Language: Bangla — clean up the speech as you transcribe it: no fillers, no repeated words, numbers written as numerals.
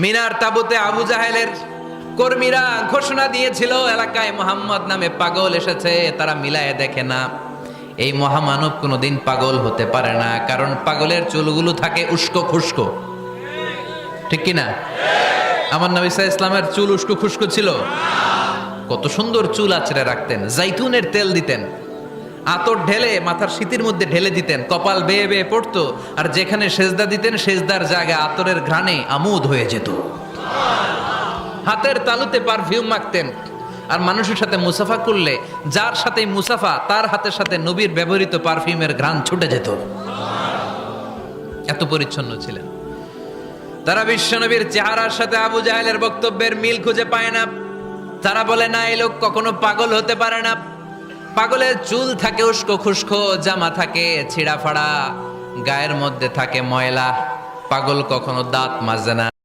মিনার তাবুতে আবু জাহেলের কর্মীরা ঘোষণা দিয়েছিল, এলাকায় মোহাম্মদ নামে পাগল এসেছে। তারা মিলায়ে দেখে না, এই মহামানব কোনোদিন পাগল হতে পারে না, কারণ পাগলের চুলগুলো থাকে উস্কো খুস্কো। ঠিক কিনা? আমার নবী সাল্লাল্লাহু আলাইহি ইসলামের চুল উস্কো খুস্কো ছিল? কত সুন্দর চুল আঁচড়ে রাখতেন, জাইতুনের তেল দিতেন, আতর ঢেলে মাথার শীতের মধ্যে ঢেলে দিতেন, কপাল বেয়ে বেয়ে পড়তো, আর যেখানে সেজদা দিতেন সেজদার জায়গায় আতরের ঘ্রাণে আমোদ হয়ে যেত। হাতের তালুতে পারফিউম মাখতেন, আর মানুষের সাথে মুসাফা করলে যার সাথে মুসাফা তার হাতের সাথে নবীর ব্যবহৃত পারফিউমের ঘ্রাণ ছুটে যেত। এত পরিচ্ছন্ন ছিলেন তারা। বিশ্বনবীর চেহারার সাথে আবু জাহেলের বক্তব্যের মিল খুঁজে পায় না। তারা বলে, না, এই লোক কখনো পাগল হতে পারে না। পাগলের চুল থাকে উস্কো খুস্কো, জামা থাকে ছিঁড়া ফাড়া, গায়ের মধ্যে থাকে ময়লা। পাগল কখনো দাঁত মাজে না।